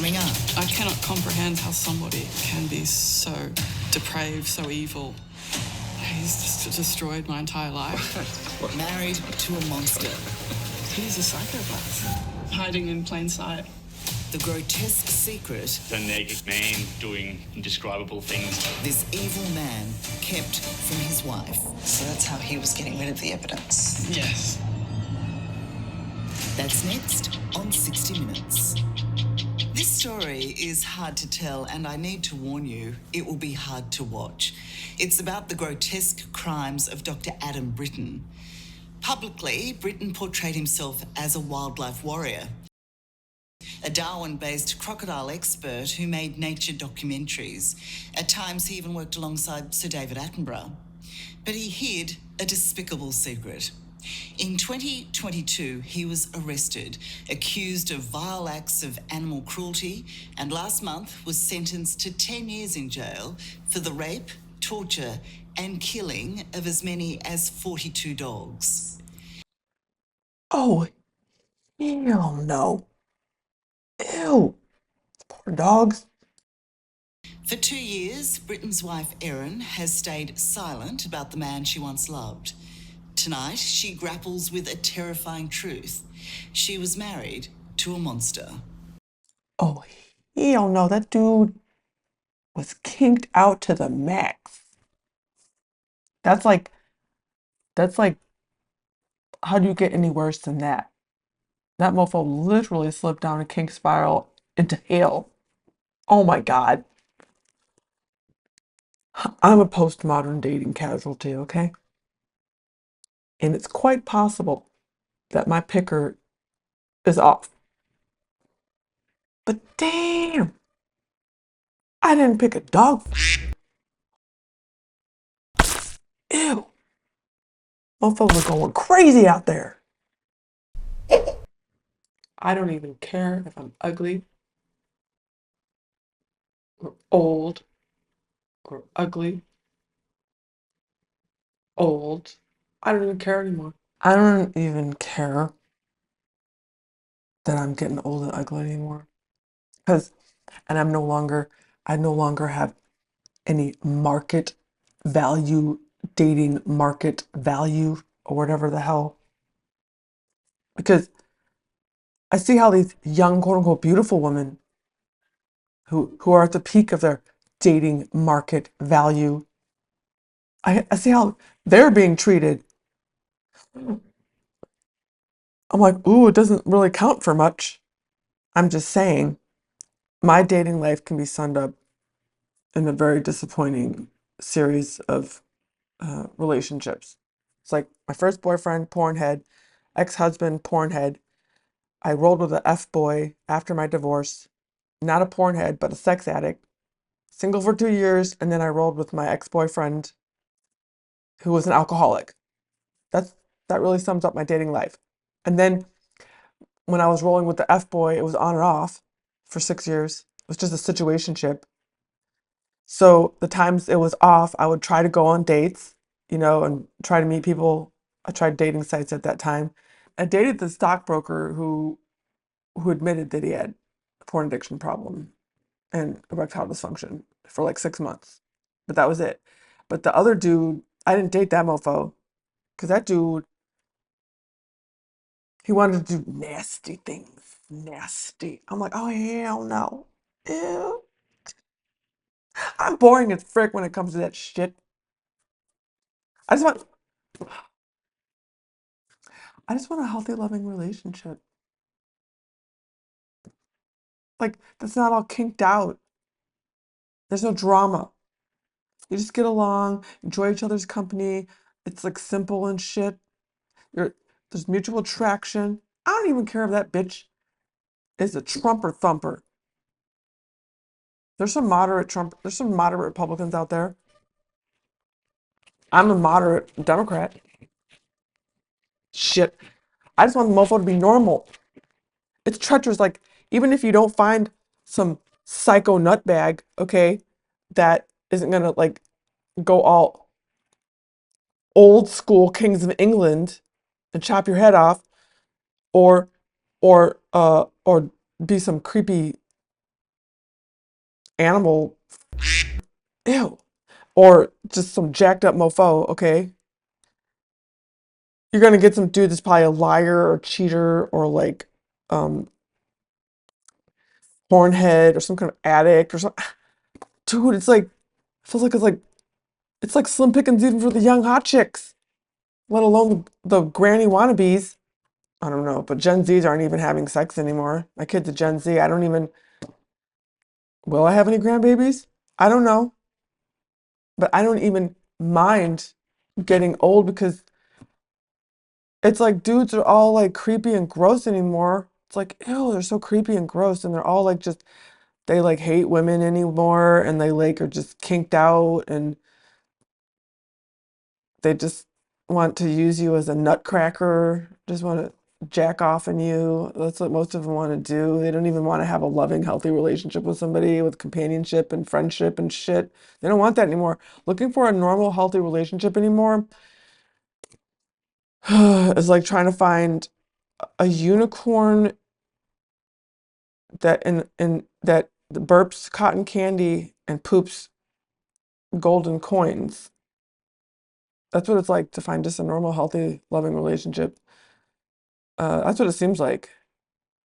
coming up. I cannot comprehend how somebody can be so depraved, so evil. He's just destroyed my entire life. Married to a monster. He's a psychopath, hiding in plain sight. The grotesque secret. A naked man doing indescribable things. This evil man kept from his wife. So that's how he was getting rid of the evidence. Yes. That's next on 60 Minutes. This story is hard to tell, and I need to warn you, it will be hard to watch. It's about the grotesque crimes of Dr. Adam Britton. Publicly, Britton portrayed himself as a wildlife warrior, a Darwin-based crocodile expert who made nature documentaries. At times, he even worked alongside Sir David Attenborough. But he hid a despicable secret. In 2022, he was arrested, accused of vile acts of animal cruelty, and last month was sentenced to 10 years in jail for the rape, torture, and killing of as many as 42 dogs. Oh, hell no. Ew. Poor dogs. For 2 years, Britton's wife Erin has stayed silent about the man she once loved. Tonight, she grapples with a terrifying truth. She was married to a monster. Oh, hell no. That dude was kinked out to the max. That's like, how do you get any worse than that? That mofo literally slipped down a kink spiral into hell. Oh my God. I'm a postmodern dating casualty, okay? And it's quite possible that my picker is off. But damn, I didn't pick a dog. Ew. Motherfuckers are going crazy out there. I don't even care if I'm ugly or old or ugly. Old. I don't even care anymore. I don't even care that I'm getting old and ugly anymore. And I no longer have any market value, dating market value, or whatever the hell. Because I see how these young, quote unquote, beautiful women who are at the peak of their dating market value, I see how they're being treated. I'm like, ooh, it doesn't really count for much. I'm just saying, my dating life can be summed up in a very disappointing series of relationships. It's like my first boyfriend, pornhead, ex-husband, pornhead. I rolled with a F-boy after my divorce, not a pornhead, but a sex addict. Single for 2 years, and then I rolled with my ex-boyfriend who was an alcoholic. That really sums up my dating life. And then when I was rolling with the F-boy, it was on and off for 6 years. It was just a situationship. So the times it was off, I would try to go on dates, and try to meet people. I tried dating sites at that time. I dated the stockbroker who admitted that he had a porn addiction problem and erectile dysfunction for like 6 months. But that was it. But the other dude, I didn't date that mofo because that dude, he wanted to do nasty things. Nasty. I'm like, oh, hell no. Ew. I'm boring as frick when it comes to that shit. I just want a healthy, loving relationship. Like, that's not all kinked out. There's no drama. You just get along, enjoy each other's company. It's like simple and shit. There's mutual attraction. I don't even care if that bitch is a Trumper thumper. There's some moderate Republicans out there. I'm a moderate Democrat. Shit. I just want the mofo to be normal. It's treacherous. Like, even if you don't find some psycho nutbag, okay, that isn't gonna like go all old school Kings of England and chop your head off, or be some creepy animal. Ew. Or just some jacked up mofo, okay? You're gonna get some dude that's probably a liar or cheater or like hornhead or some kind of addict or something. Dude, it's like feels like it's like slim pickings even for the young hot chicks, let alone the granny wannabes. I don't know, but Gen Zs aren't even having sex anymore. My kid's a Gen Z. I don't even. Will I have any grandbabies? I don't know, but I don't even mind getting old because it's like dudes are all like creepy and gross anymore. It's like, ew, they're so creepy and gross, and they're all like just they like hate women anymore, and they like are just kinked out, and they just want to use you as a nutcracker, just want to jack off on you. That's what most of them want to do. They don't even want to have a loving, healthy relationship with somebody with companionship and friendship and shit. They don't want that anymore. Looking for a normal, healthy relationship anymore is like trying to find a unicorn that in that burps cotton candy and poops golden coins. That's what it's like to find just a normal, healthy, loving relationship. That's what it seems like,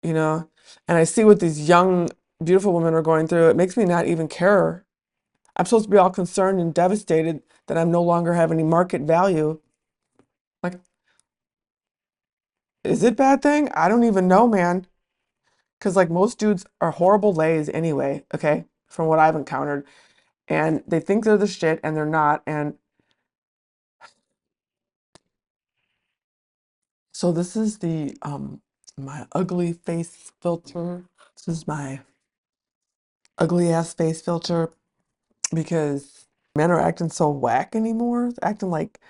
you know? And I see what these young, beautiful women are going through. It makes me not even care. I'm supposed to be all concerned and devastated that I'm no longer have any market value. Like, is it a bad thing? I don't even know, man. Because, like, most dudes are horrible lays anyway, okay? From what I've encountered. And they think they're the shit and they're not. And so this is the my ugly face filter. This is my ugly ass face filter because men are acting so whack anymore. They're acting like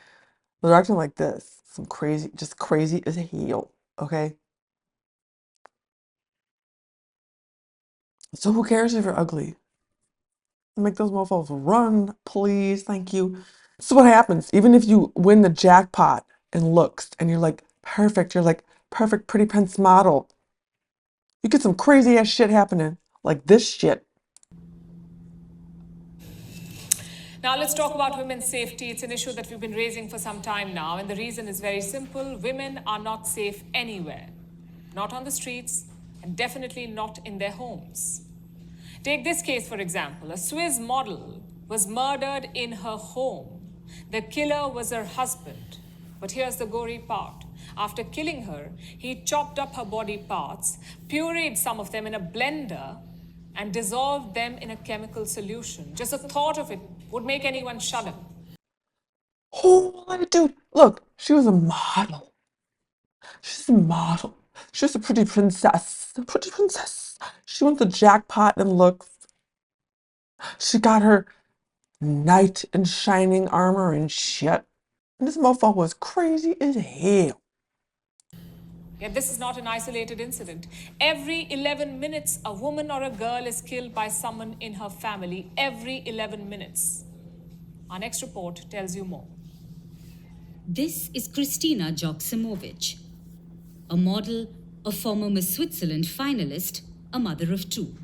this. Some crazy, just crazy as a heel. Okay. So who cares if you're ugly? Make those mofos run, please. Thank you. So what happens? Even if you win the jackpot in looks and you're like perfect pretty prince model, you get some crazy ass shit happening. Like this shit. Now let's talk about women's safety. It's an issue that we've been raising for some time now, and the reason is very simple. Women are not safe anywhere. Not on the streets, and definitely not in their homes. Take this case, for example. A Swiss model was murdered in her home. The killer was her husband. But here's the gory part. After killing her, he chopped up her body parts, pureed some of them in a blender, and dissolved them in a chemical solution. Just the thought of it would make anyone shudder. Holy dude. Look, she was a model. She's a model. She's a pretty princess. A pretty princess. She won the jackpot in looks. She got her knight in shining armor and shit. And this motherfucker was crazy as hell. Yet this is not an isolated incident. Every 11 minutes, a woman or a girl is killed by someone in her family. Every 11 minutes. Our next report tells you more. This is Kristina Joksimovic, a model, a former Miss Switzerland finalist, a mother of two.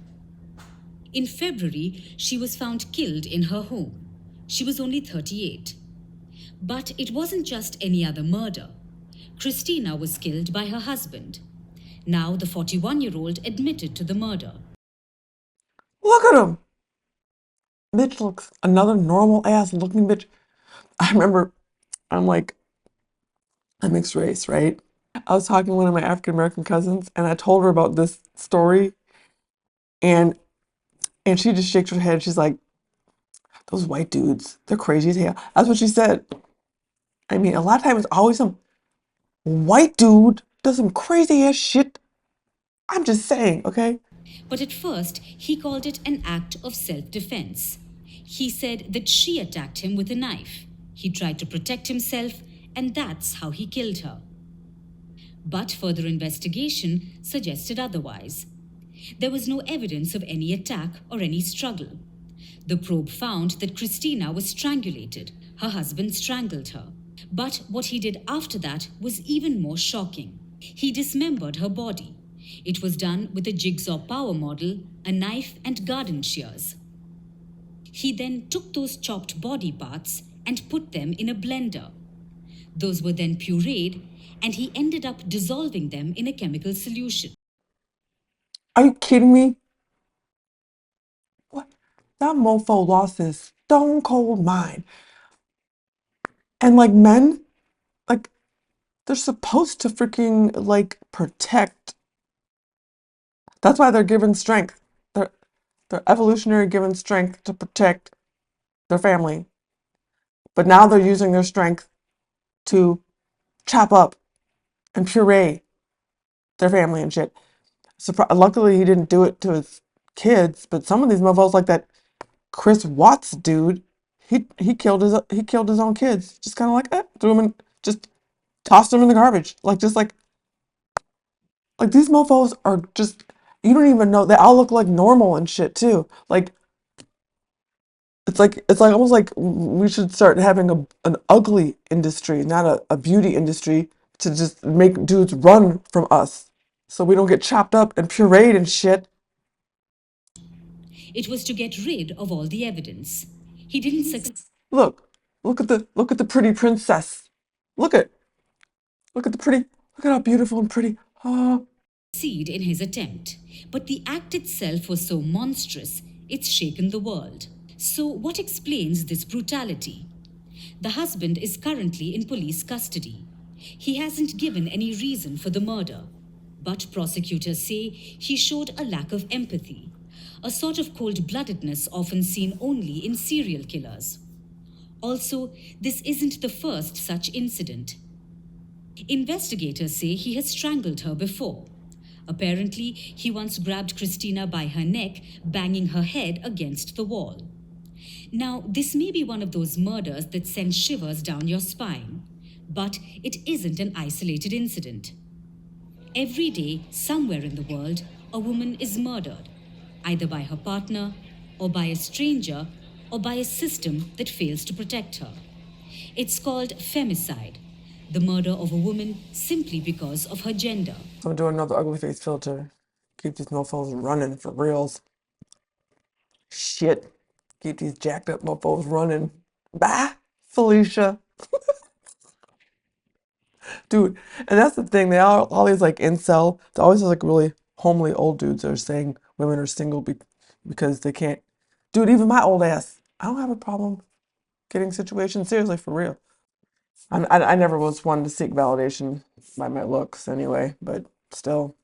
In February, she was found killed in her home. She was only 38. But it wasn't just any other murder. Kristina was killed by her husband. Now the 41-year-old admitted to the murder. Look at him. Bitch looks another normal ass looking bitch. I remember I'm mixed race, right? I was talking to one of my African American cousins and I told her about this story and she just shakes her head. She's like, those white dudes, they're crazy as hell. That's what she said. I mean, a lot of times it's always some white dude does some crazy ass shit. I'm just saying, okay? But at first, he called it an act of self-defense. He said that she attacked him with a knife. He tried to protect himself, and that's how he killed her. But further investigation suggested otherwise. There was no evidence of any attack or any struggle. The probe found that Kristina was strangulated. Her husband strangled her. But what he did after that was even more shocking. He dismembered her body. It was done with a jigsaw power model, a knife, and garden shears. He then took those chopped body parts and put them in a blender. Those were then pureed, and he ended up dissolving them in a chemical solution. Are you kidding me? What? That mofo lost his stone cold mind. And like men, like they're supposed to freaking like protect. That's why they're given strength. They're evolutionary given strength to protect their family. But now they're using their strength to chop up and puree their family and shit. Luckily, he didn't do it to his kids, but some of these mofos, like that Chris Watts dude, he killed his own kids. Just kind of like threw them in, just tossed them in the garbage. Like these mofos are just, you don't even know, they all look like normal and shit too. Like it's like almost like we should start having an ugly industry, not a beauty industry, to just make dudes run from us so we don't get chopped up and pureed and shit. It was to get rid of all the evidence. He didn't Look at the pretty princess. Look at look at the pretty look at how beautiful and pretty. Oh, succeed in his attempt, but the act itself was so monstrous, it's shaken the world. So, what explains this brutality? The husband is currently in police custody. He hasn't given any reason for the murder, but prosecutors say he showed a lack of empathy, a sort of cold bloodedness often seen only in serial killers. Also, this isn't the first such incident. Investigators say he has strangled her before. Apparently, he once grabbed Christina by her neck, banging her head against the wall. Now, this may be one of those murders that send shivers down your spine, but it isn't an isolated incident. Every day, somewhere in the world, a woman is murdered, either by her partner, or by a stranger, or by a system that fails to protect her. It's called femicide, the murder of a woman simply because of her gender. I'm doing another ugly face filter. Keep these mofos running for reals. Shit. Keep these jacked up mofos running. Bye, Felicia. Dude, and that's the thing. They all these like incel. It's always like really homely old dudes that are saying women are single because they can't. Dude, even my old ass, I don't have a problem getting situations seriously for real. I never was one to seek validation by my looks anyway, but still,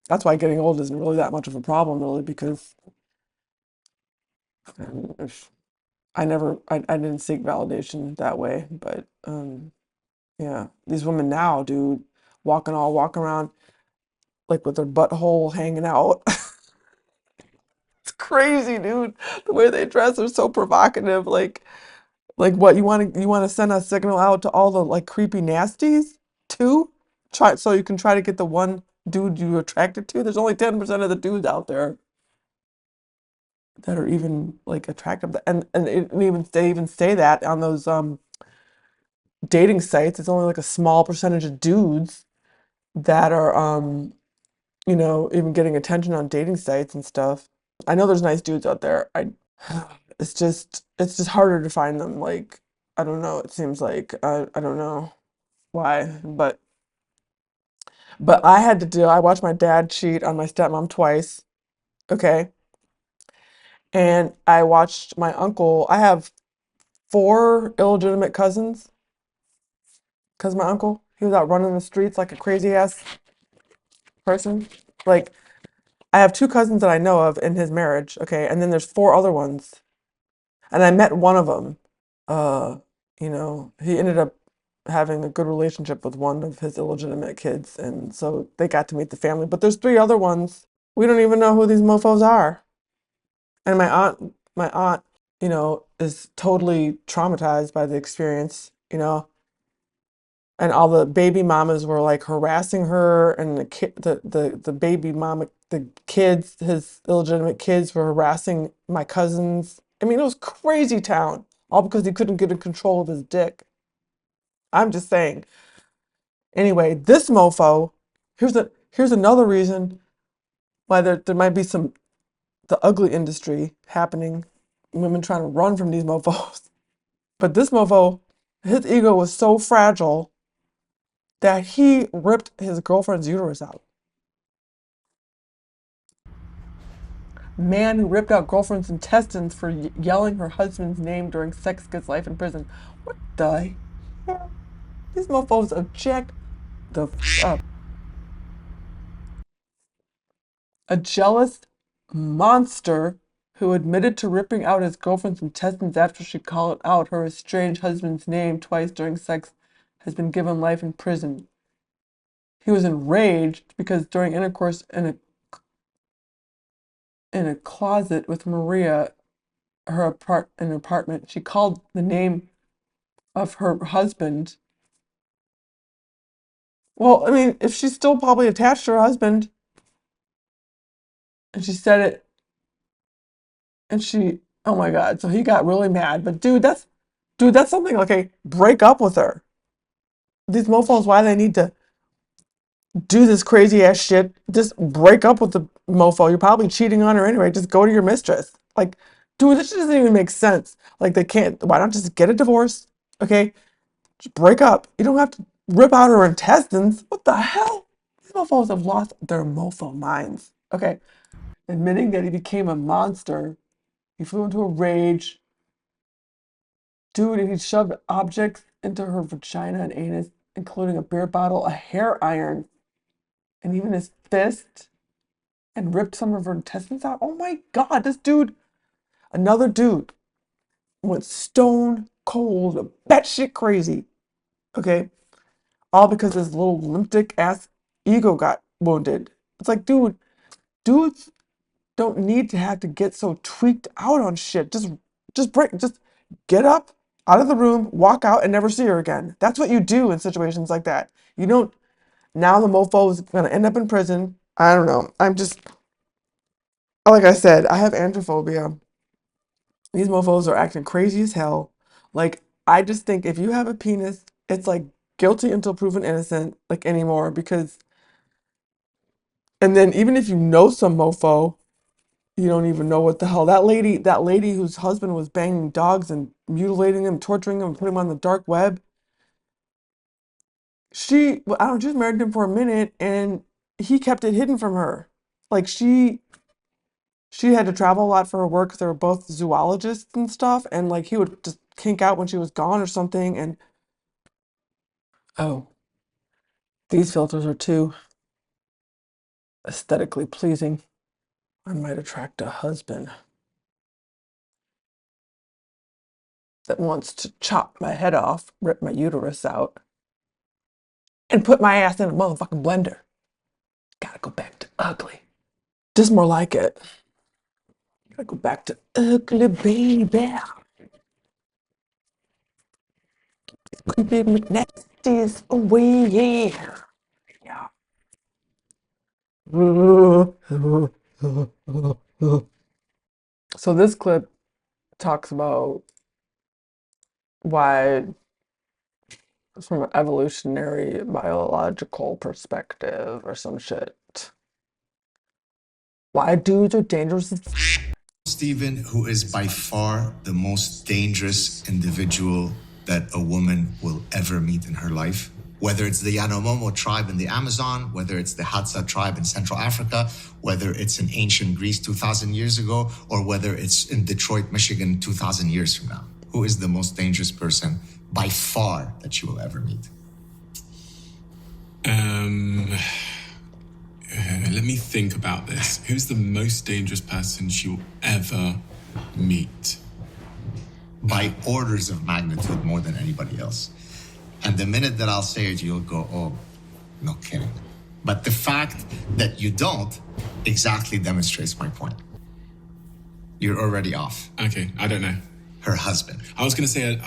that's why getting old isn't really that much of a problem, really, because I didn't seek validation that way. But yeah, these women now, dude, walking around like with their butthole hanging out. It's crazy, dude. The way they dress are so provocative. Like what you want to send a signal out to all the like creepy nasties too? Try so you can try to get the one dude you're attracted to. There's only 10% of the dudes out there that are even like attractive, and they even say that on those dating sites. It's only like a small percentage of dudes that are even getting attention on dating sites and stuff. I know there's nice dudes out there. It's just harder to find them. Like, I don't know. It seems like I don't know why, but I watched my dad cheat on my stepmom twice. Okay, and I watched my uncle. I have four illegitimate cousins because my uncle, he was out running the streets like a crazy ass person. Like, I have two cousins that I know of in his marriage. Okay, and then there's four other ones, and I met one of them. uh, he ended up having a good relationship with one of his illegitimate kids, and so they got to meet the family. But there's three other ones. We don't even know who these mofos are. And my aunt, is totally traumatized by the experience, and all the baby mamas were like harassing her, and the baby mama, the kids, his illegitimate kids, were harassing my cousins. I mean, it was crazy town, all because he couldn't get in control of his dick. I'm just saying. Anyway, this mofo, here's another reason why there might be the ugly industry happening women trying to run from these mofos. But this mofo, his ego was so fragile that he ripped his girlfriend's uterus out. Man who ripped out girlfriend's intestines for yelling her husband's name during sex gets life in prison. What the hell? These mofos have jacked the up. A jealous monster who admitted to ripping out his girlfriend's intestines after she called out her estranged husband's name twice during sex has been given life in prison. He was enraged because during intercourse in a closet with Maria, her apartment, she called the name of her husband. Well, I mean, if she's still probably attached to her husband, and she said it, and she, oh my God, so he got really mad. But dude, that's something, okay, break up with her. These mofos, why they need to do this crazy ass shit? Just break up with the mofo. You're probably cheating on her anyway. Just go to your mistress. Like, dude, this doesn't even make sense. Like, they can't, why not just get a divorce? Okay, just break up. You don't have to rip out her intestines. What the hell? These mofos have lost their mofo minds. Okay, admitting that he became a monster, he flew into a rage. Dude, and he shoved objects into her vagina and anus, including a beer bottle, a hair iron, and even his fist, and ripped some of her intestines out. Oh my God, this dude, another dude, went stone cold, batshit crazy. Okay, all because his little limptic ass ego got wounded. It's like, dude, dudes don't need to have to get so tweaked out on shit. Just get up out of the room, walk out, and never see her again. That's what you do in situations like that. You don't. Now the mofo is gonna end up in prison. I don't know. I'm just, like I said, I have androphobia. These mofos are acting crazy as hell. Like, I just think if you have a penis, it's like guilty until proven innocent, like anymore, because, and then even if you know some mofo, you don't even know what the hell. That lady whose husband was banging dogs and mutilating him, torturing him, putting him on the dark web. She was married to him for a minute and he kept it hidden from her. Like, she had to travel a lot for her work because they were both zoologists and stuff. And like, he would just kink out when she was gone or something. And oh, these filters are too aesthetically pleasing. I might attract a husband that wants to chop my head off, rip my uterus out, and put my ass in a motherfucking blender. Gotta go back to ugly. Just more like it. Gotta go back to ugly, baby. Creepy McNasty's away, yeah. Yeah. So this clip talks about why, from an evolutionary biological perspective or some shit, why dudes are dangerous as Stephen, who is by far the most dangerous individual that a woman will ever meet in her life. Whether it's the Yanomamo tribe in the Amazon, whether it's the Hadza tribe in Central Africa, whether it's in ancient Greece 2,000 years ago, or whether it's in Detroit, Michigan 2,000 years from now. Who is the most dangerous person by far that you will ever meet? Let me think about this. Who's the most dangerous person she will ever meet? By orders of magnitude more than anybody else. And the minute that I'll say it, you'll go, oh, no kidding. But the fact that you don't exactly demonstrates my point. You're already off. Okay, I don't know. Her husband. I was going to say...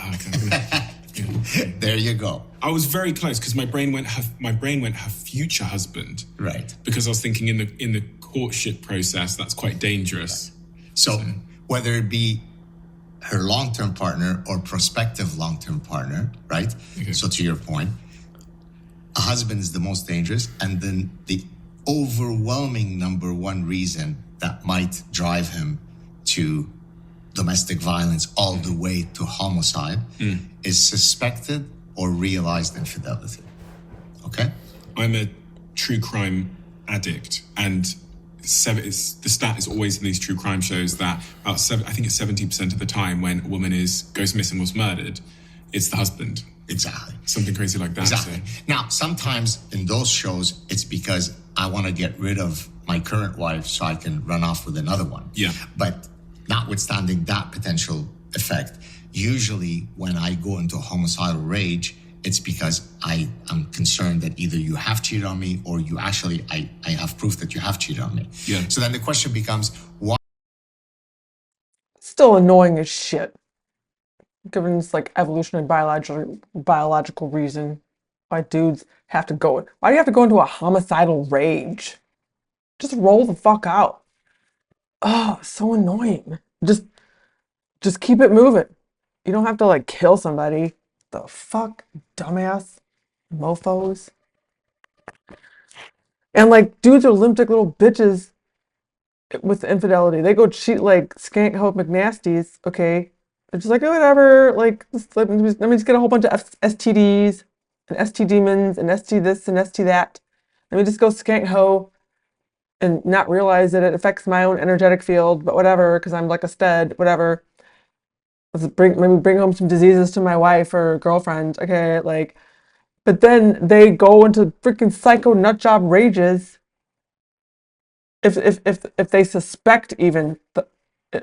There you go. I was very close because my brain went her future husband. Right. Because I was thinking in the courtship process, that's quite dangerous. Right. So whether it be her long-term partner or prospective long-term partner, right? Okay. So to your point, a husband is the most dangerous, and then the overwhelming number one reason that might drive him to domestic violence all the way to homicide is suspected or realized infidelity. Okay? I'm a true crime addict, and the stat is always in these true crime shows that I think it's 70% of the time when a woman goes missing, was murdered, it's the husband. Exactly. Something crazy like that. Exactly. So. Now, sometimes in those shows, it's because I want to get rid of my current wife so I can run off with another one. Yeah. But notwithstanding that potential effect, usually when I go into homicidal rage, it's because I am concerned that either you have cheated on me or you actually, I have proof that you have cheated on me. Yeah. So then the question becomes, why? Still annoying as shit. Given this like evolutionary biological reason why dudes have to go. Why do you have to go into a homicidal rage? Just roll the fuck out. Oh, so annoying. Just keep it moving. You don't have to like kill somebody. The fuck, dumbass mofos. And like dudes are limp dick little bitches with infidelity. They go cheat like skank hope McNasties, okay? They're just like, oh, whatever, like, let me just get a whole bunch of STDs and ST demons and ST this and ST that. Let me just go skank hoe and not realize that it affects my own energetic field, but whatever, because I'm like a stud, whatever. Maybe bring home some diseases to my wife or girlfriend, okay? Like, but then they go into freaking psycho nutjob rages if they suspect even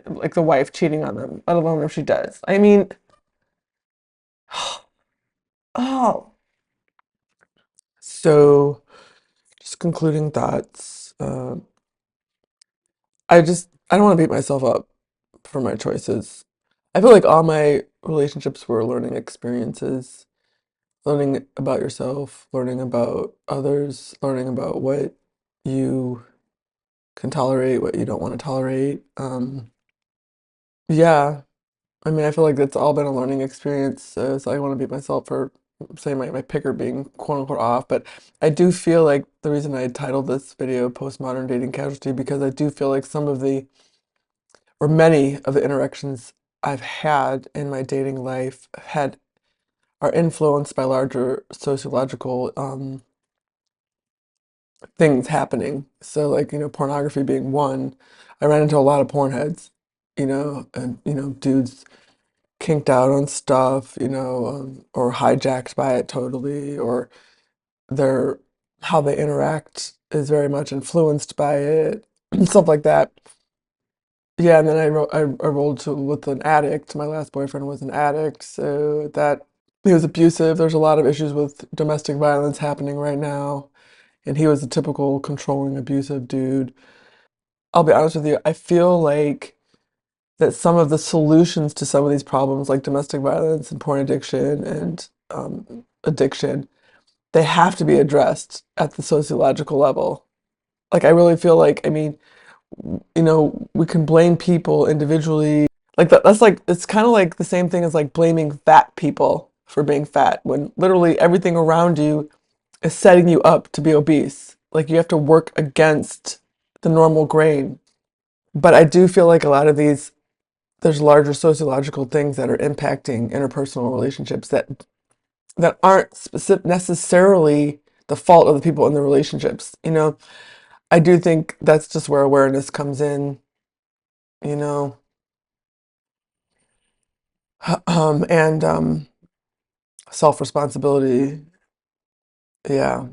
like the wife cheating on them, let alone if she does. I mean, oh. So, just concluding thoughts. I don't want to beat myself up for my choices. I feel like all my relationships were learning experiences, learning about yourself, learning about others, learning about what you can tolerate, what you don't want to tolerate. Yeah, I mean, I feel like it's all been a learning experience. So I want to beat myself for saying my picker being quote unquote off. But I do feel like the reason I titled this video Postmodern Dating Casualty, because I do feel like some of the, or many of the interactions I've had in my dating life are influenced by larger sociological things happening. So like, pornography being one. I ran into a lot of porn heads, and, dudes kinked out on stuff, or hijacked by it totally, or their how they interact is very much influenced by it, stuff like that. Yeah, and then I rolled with an addict. My last boyfriend was an addict, so that he was abusive. There's a lot of issues with domestic violence happening right now, and he was a typical controlling, abusive dude. I'll be honest with you, I feel like that some of the solutions to some of these problems, like domestic violence and porn addiction and addiction, they have to be addressed at the sociological level. Like, I really feel like, I mean, we can blame people individually. Like, that's like, it's kind of like the same thing as like blaming fat people for being fat, when literally everything around you is setting you up to be obese. Like, you have to work against the normal grain. But I do feel like a lot of there's larger sociological things that are impacting interpersonal relationships that aren't necessarily the fault of the people in the relationships. I do think that's just where awareness comes in, you know, and self-responsibility. Yeah.